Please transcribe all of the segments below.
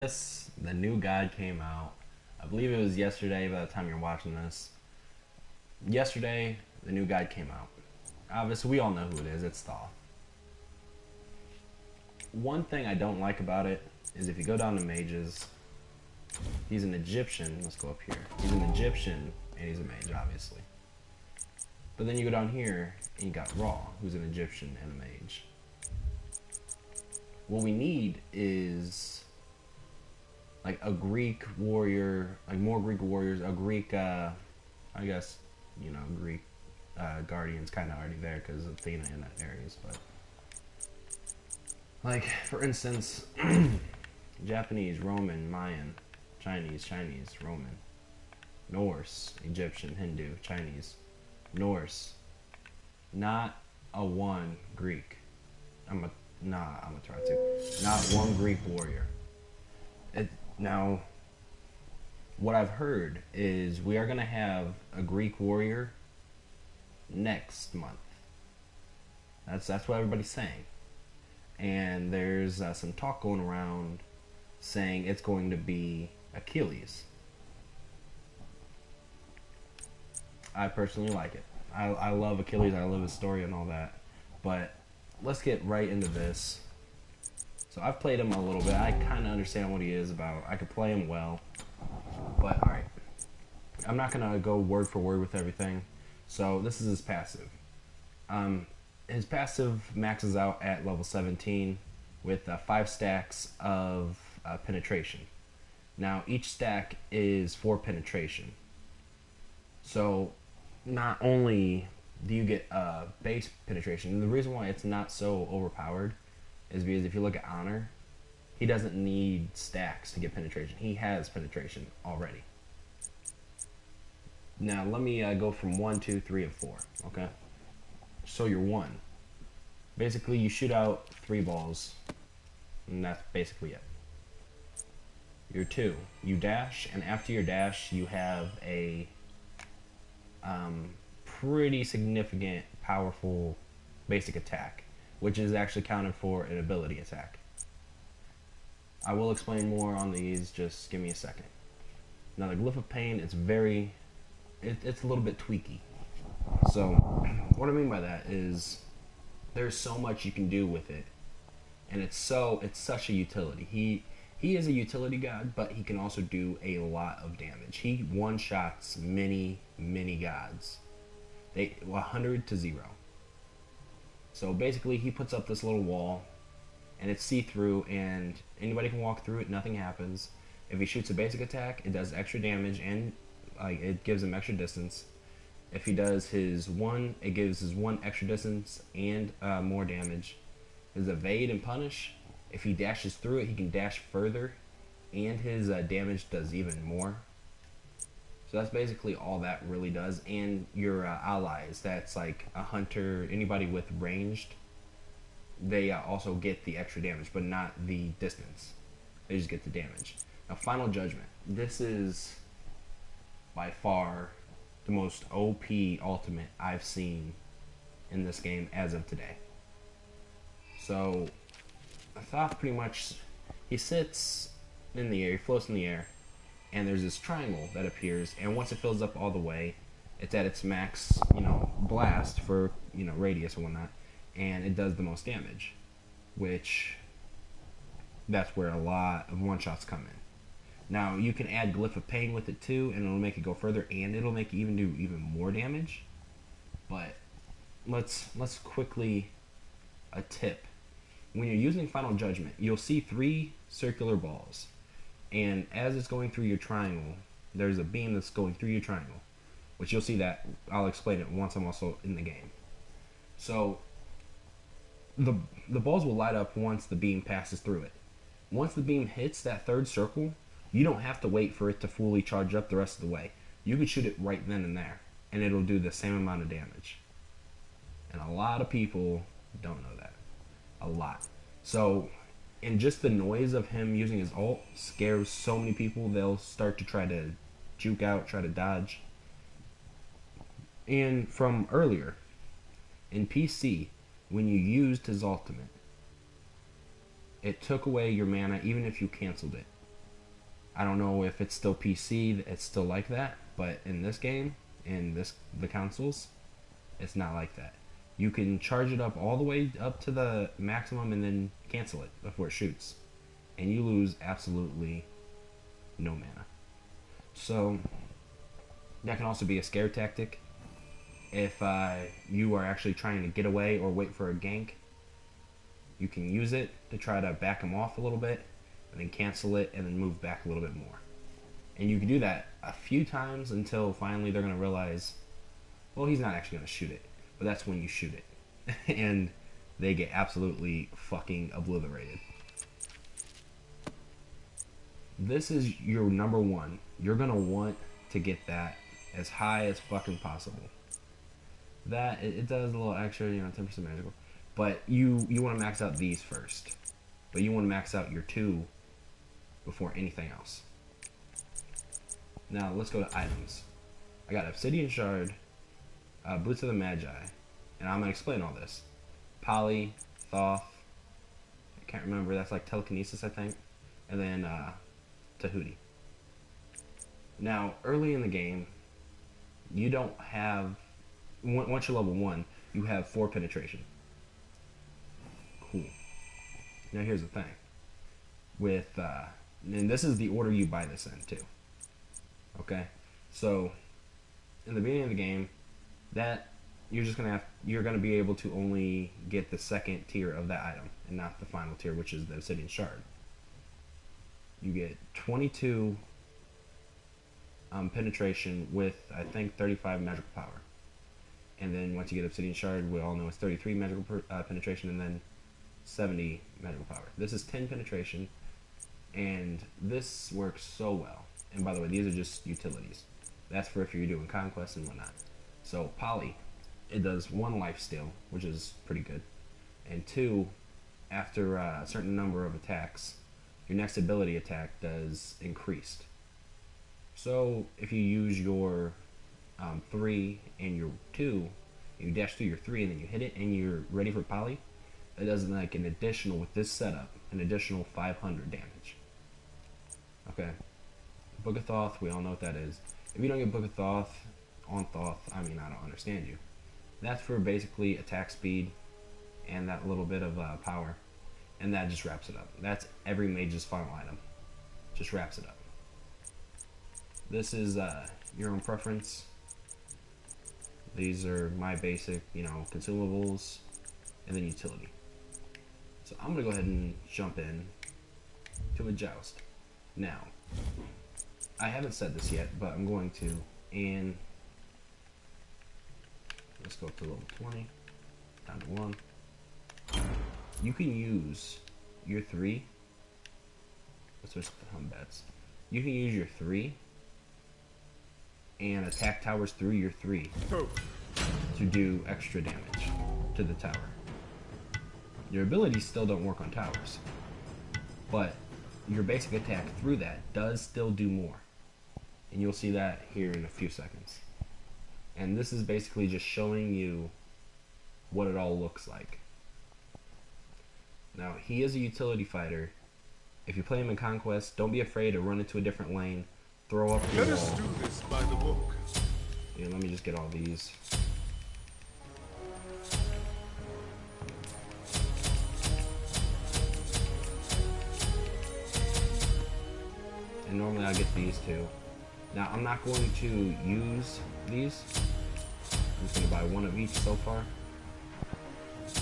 The new guide came out. I believe it was yesterday by the time you're watching this. Yesterday, the new guide came out. Obviously, we all know who it is. It's Thoth. One thing I don't like about it is if you go down to mages, he's an Egyptian. Let's go up here. He's an Egyptian and he's a mage, obviously. But then you go down here and you got Ra, who's an Egyptian and a mage. What we need is like a Greek warrior, like more Greek warriors, a Greek, I guess, Greek guardians kind of already there because Athena and Ares, but like, for instance, Japanese, Roman, Mayan, Chinese, Roman, Norse, Egyptian, Hindu, Chinese, Norse, not a one Greek. I'm gonna try to. Not one Greek warrior. Now, what I've heard is we are going to have a Greek warrior next month. That's what everybody's saying. And there's some talk going around saying it's going to be Achilles. I personally like it. I love Achilles. I love his story and all that. But let's get right into this. So I've played him a little bit. I kind of understand what he is about. I could play him well. But alright. I'm not going to go word for word with everything. So this is his passive. His passive maxes out at level 17 with 5 stacks of penetration. Now each stack is 4 penetration. So not only do you get base penetration, and the reason why it's not so overpowered is because if you look at Honor, he doesn't need stacks to get penetration. He has penetration already. Now let me go from 1, 2, 3, and 4. Okay. So your 1, basically you shoot out 3 balls, and that's basically it. Your 2, you dash, and after your dash, you have a pretty significant, powerful basic attack, which is actually counted for an ability attack. I will explain more on these, just give me a second. Now the Glyph of Pain, it's a little bit tweaky. So what I mean by that is there's so much you can do with it, and it's such a utility. He is a utility god, but he can also do a lot of damage. He one-shots many gods. 100 to 0. So basically he puts up this little wall and it's see-through and anybody can walk through it, nothing happens. If he shoots a basic attack, it does extra damage and it gives him extra distance. If he does his 1, it gives his 1 extra distance and more damage. His evade and punish, if he dashes through it, he can dash further and his damage does even more. So that's basically all that really does. And your allies, that's like a hunter, anybody with ranged, they also get the extra damage, but not the distance. They just get the damage. Now, Final Judgment. This is by far the most OP ultimate I've seen in this game as of today. So, I thought pretty much he sits in the air, he floats in the air, and there's this triangle that appears, and once it fills up all the way, it's at its max, blast for, radius and whatnot, and it does the most damage, which that's where a lot of one-shots come in. Now, you can add Glyph of Pain with it too, and it'll make it go further, and it'll make it do even more damage, but let's quickly, a tip. When you're using Final Judgment, you'll see 3 circular balls. And as it's going through your triangle, there's a beam that's going through your triangle, which you'll see that. I'll explain it once I'm also in the game. So the balls will light up once the beam passes through it. Once the beam hits that 3rd circle, you don't have to wait for it to fully charge up the rest of the way. You can shoot it right then and there, and it'll do the same amount of damage. And a lot of people don't know that. A lot. So, and just the noise of him using his ult scares so many people, they'll start to try to juke out, try to dodge. And from earlier, in PC, when you used his ultimate, it took away your mana even if you canceled it. I don't know if it's still PC, it's still like that, but in this game, the consoles, it's not like that. You can charge it up all the way up to the maximum and then cancel it before it shoots. And you lose absolutely no mana. So, that can also be a scare tactic. If you are actually trying to get away or wait for a gank, you can use it to try to back them off a little bit, and then cancel it, and then move back a little bit more. And you can do that a few times until finally they're going to realize, well, he's not actually going to shoot it. But that's when you shoot it. And they get absolutely fucking obliterated. This is your number one. You're going to want to get that as high as fucking possible. That, it does a little extra, 10% magical. But you want to max out these first. But you want to max out your 2 before anything else. Now, let's go to items. I got Obsidian Shard, Boots of the Magi, and I'm going to explain all this. Poly, Thoth, I can't remember, that's like telekinesis, I think, and then Tahuti. Now, early in the game, you don't have, once you're level 1, you have 4 penetration. Cool. Now here's the thing. With, and this is the order you buy this in too. Okay? So, in the beginning of the game, that you're gonna be able to only get the second tier of that item and not the final tier, which is the Obsidian Shard. You get 22 penetration with, I think, 35 magical power. And then once you get Obsidian Shard, we all know it's 33 magical penetration and then 70 magical power. This is 10 penetration, and this works so well. And by the way, these are just utilities. That's for if you're doing conquest and whatnot. So Poly, it does 1 life steal, which is pretty good. And 2, after a certain number of attacks, your next ability attack does increased. So if you use your 3 and your 2, you dash through your 3 and then you hit it and you're ready for Poly, it does like an additional, with this setup, an additional 500 damage. Okay. Book of Thoth, we all know what that is. If you don't get Book of Thoth on Thoth, I mean, I don't understand you. That's for basically attack speed and that little bit of power. And that just wraps it up. That's every mage's final item. Just wraps it up. This is your own preference. These are my basic, consumables, and then utility. So I'm gonna go ahead and jump in to a joust. Now, I haven't said this yet, but I'm going to, and let's go up to level 20, down to 1. You can use your 3. Let's switch to humbats. You can use your 3 and attack towers through your 3 to do extra damage to the tower. Your abilities still don't work on towers, but your basic attack through that does still do more. And you'll see that here in a few seconds. And this is basically just showing you what it all looks like. Now, he is a utility fighter. If you play him in Conquest, don't be afraid to run into a different lane, throw up your wall. Let us do this by the book. Yeah, let me just get all these. And normally I get these too. Now, I'm not going to use these. I'm just going to buy 1 of each so far.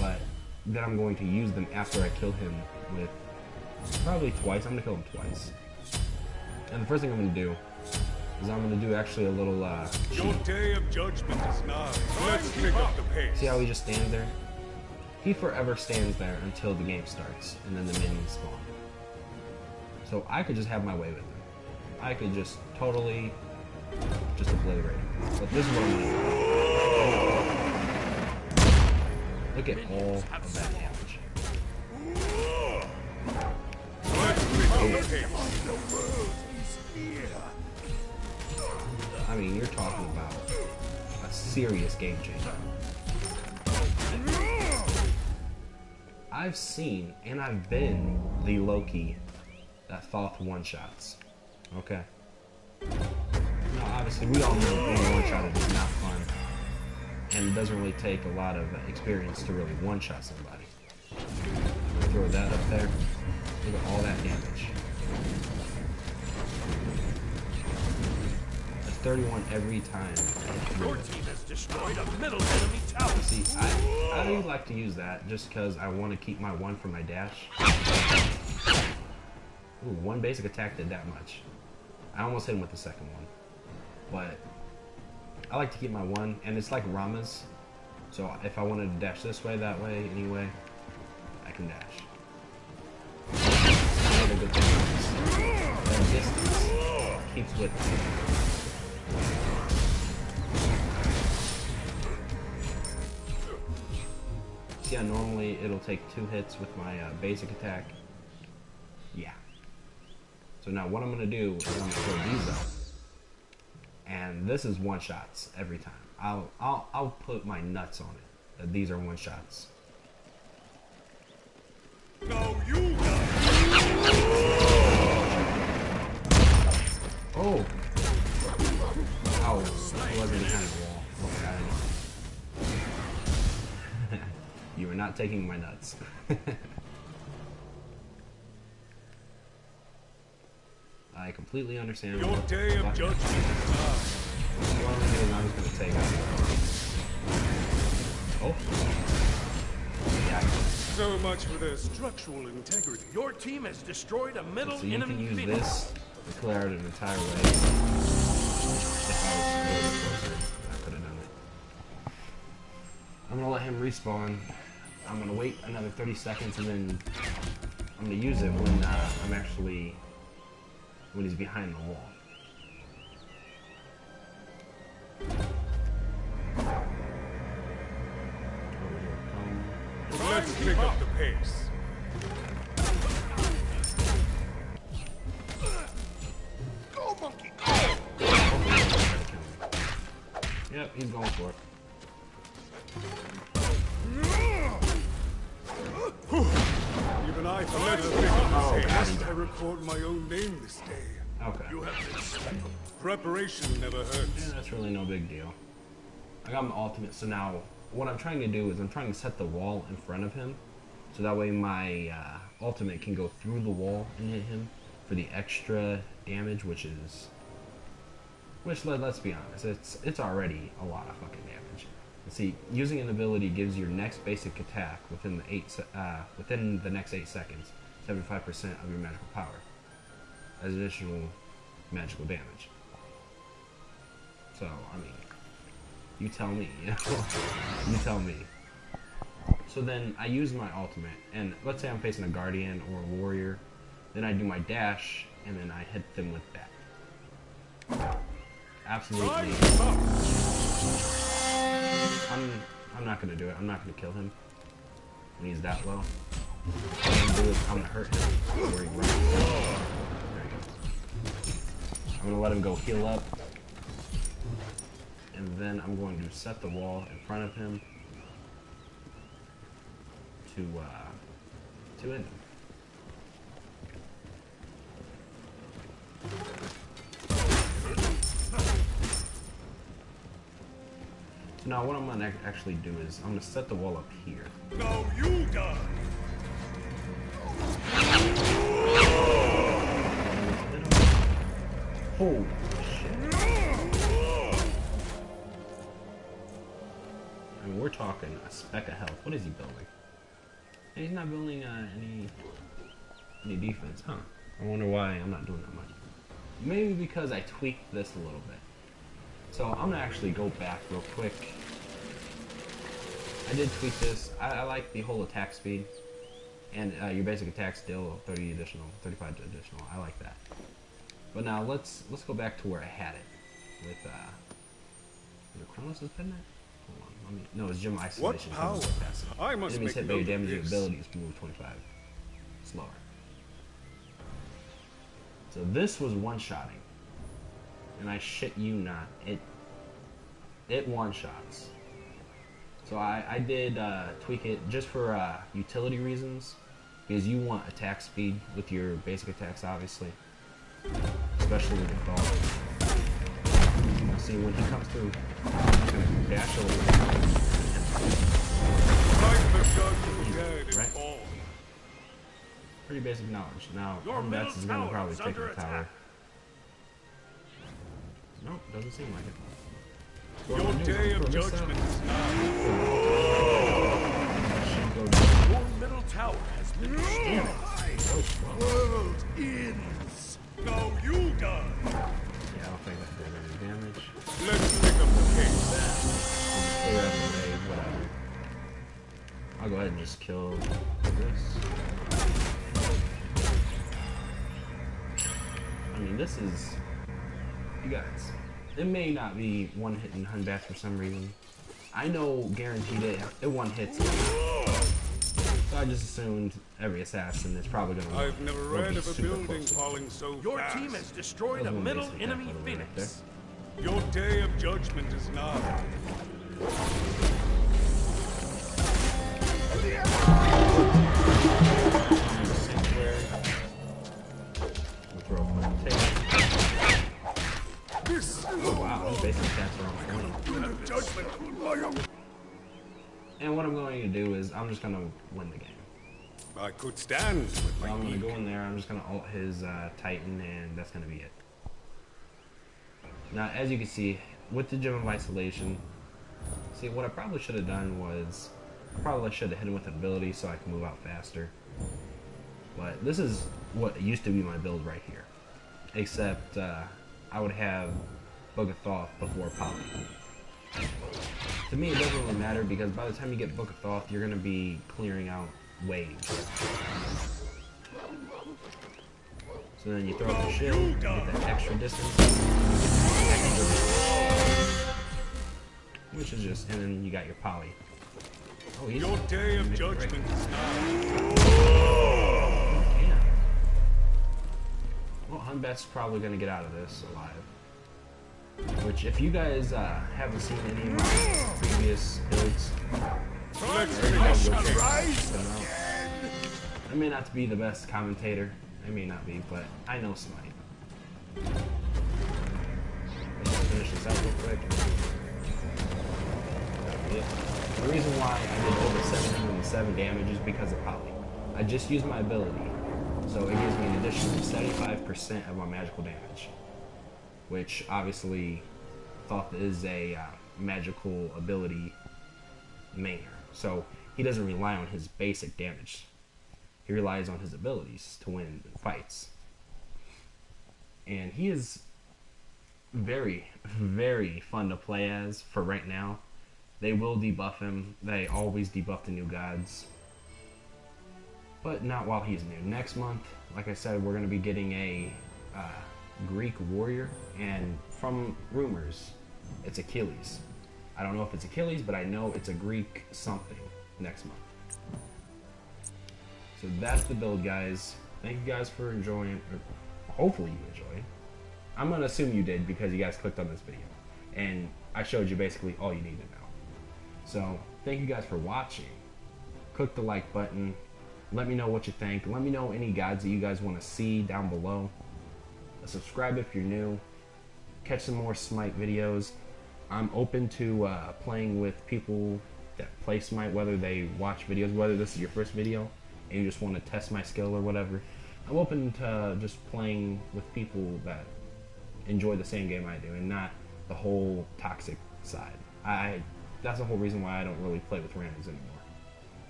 But then I'm going to use them after I kill him with probably twice. I'm going to kill him twice. And the first thing I'm going to do is I'm going to do actually a little cheat. Your day of judgment is nigh. Let's pick up the pace. See how he just stands there? He forever stands there until the game starts, and then the minions spawn. So I could just have my way with him. I could just totally just obliterate him. But this is what I'm going to do. Look at all of that damage. I mean, you're talking about a serious game changer. I've seen and I've been the Loki that Thoth one-shots. Okay. Now, obviously, we all know being one-shotted is not fun, and it doesn't really take a lot of experience to really one-shot somebody. Throw that up there. Look at all that damage. That's 31 every time. Your team has destroyed a middle enemy tower. See, I like to use that just because I want to keep my one for my dash. Ooh, one basic attack did that much. I almost hit him with the second one. But I like to keep my one, and it's like Rama's. So if I wanted to dash this way, that way, anyway, I can dash. Another good thing is that distance keeps with me. See how normally it'll take 2 hits with my basic attack? Yeah. So now what I'm going to do is I'm going to throw these up. And this is one-shots every time. I'll put my nuts on it. That these are one-shots. No, you Oh! Oh, it wasn't behind the wall. Okay, I know. You are not taking my nuts. I completely understand. Your day of judgment is nigh. What I'm doing, I'm just gonna take out. Oh. Yeah. So much for their structural integrity. Your team has destroyed a middle So you enemy can use field. this to clear out an entire way. If I was a little bit closer, I could have done it. I'm gonna let him respawn. I'm gonna wait another 30 seconds and then I'm gonna use it when I'm actually when he's behind the wall. Let's pick up the pace. Go, monkey! Yep, he's going for it. Even I fled the victim. God, Must I record my own name this day? Okay. You have been stuck. Preparation never hurts. Yeah, that's really no big deal. I got my ultimate, so now what I'm trying to do is I'm trying to set the wall in front of him, so that way my ultimate can go through the wall and hit him for the extra damage, which let's be honest, it's already a lot of fucking damage. And see, using an ability gives your next basic attack within the next 8 seconds 75% of your magical power as additional magical damage. So, I mean, you tell me, you know? You tell me. So then I use my ultimate, and let's say I'm facing a guardian or a warrior, then I do my dash, and then I hit them with that. Absolutely. I'm not gonna do it. I'm not gonna kill him when he's that low. What I'm gonna do is I'm gonna hurt him where he runs. There he goes. I'm gonna let him go heal up. And then I'm going to set the wall in front of him to end him. So now what I'm going to actually do is I'm going to set the wall up here. No, you die. Holy shit. I mean, we're talking a speck of health. What is he building? And he's not building any defense, huh? I wonder why I'm not doing that much. Maybe because I tweaked this a little bit. So I'm gonna actually go back real quick. I did tweak this. I like the whole attack speed, and your basic attack still 30 additional, 35 additional. I like that. But now let's go back to where I had it with is it Kronos' pen there? Hold on, no, it's Gem Isolation. What power? I must Enemies make hit by your note of damage this. abilities move 25 slower. So this was one-shotting, and I shit you not, it one-shots. So I did tweak it just for utility reasons, because you want attack speed with your basic attacks, obviously. So especially with Thoth. See, when he comes through, he's gonna dash over. Like the judge dead and Right? fallen. Pretty basic knowledge. Now, Your middle Unbats is gonna tower probably is take under the tower. attack. Nope, doesn't seem like it. Your day of judgment is nigh. Your middle tower has been destroyed. World ends. Now you die. Yeah, I don't think that did any damage. Let's pick up the pace. Clear out the way, whatever. I'll go ahead and just kill this. I mean, this is... You guys, it may not be one hit in Hunbat for some reason. I know guaranteed it one hits. So I just assumed every assassin is probably going to I've never read of a building falling so Your fast. team has destroyed a middle enemy phoenix. Your day of judgment is nigh. Oh wow, these basic stats are on point. Judgment. And what I'm going to do is I'm just going to win the game. I could stand with So my I'm going to geek. go in there, I'm just going to ult his Titan, and that's going to be it. Now, as you can see, with the Gem of Isolation, see, what I probably should have done was, I probably should have hit him with an ability so I can move out faster. But this is what used to be my build right here. Except, I would have Book of Thoth before Poly. To me, it doesn't really matter because by the time you get Book of Thoth, you're going to be clearing out waves. So then you throw up the shield, you get that extra distance. Which is just, and then you got your Poly. Oh, he's Your day of judgment is nigh. Yeah. Well, Hunbat's probably going to get out of this alive. Which, if you guys haven't seen any of my previous builds, I may not be the best commentator. I may not be, but I know SMITE. Let's finish this out real quick. Yeah. The reason why I did over 707 damage is because of Poly. I just used my ability, so it gives me an additional 75% of my magical damage. Which obviously Thoth is a magical ability mainer. So he doesn't rely on his basic damage. He relies on his abilities to win fights. And he is very, very fun to play as for right now. They will debuff him. They always debuff the new gods. But not while he's new. Next month, like I said, we're going to be getting a Greek warrior, and from rumors, it's Achilles. I don't know if it's Achilles, but I know it's a Greek something next month. So that's the build, guys. Thank you guys for enjoying. Hopefully you enjoyed. I'm gonna assume you did because you guys clicked on this video, and I showed you basically all you need to know. So thank you guys for watching. Click the like button. Let me know what you think. Let me know any guides that you guys want to see down below. Subscribe if you're new. Catch some more SMITE videos. I'm open to playing with people that play SMITE, whether they watch videos, whether this is your first video and you just want to test my skill or whatever. I'm open to just playing with people that enjoy the same game I do and not the whole toxic side. That's the whole reason why I don't really play with randoms anymore.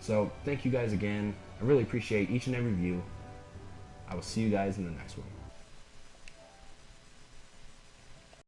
So thank you guys again. I really appreciate each and every view. I will see you guys in the next one.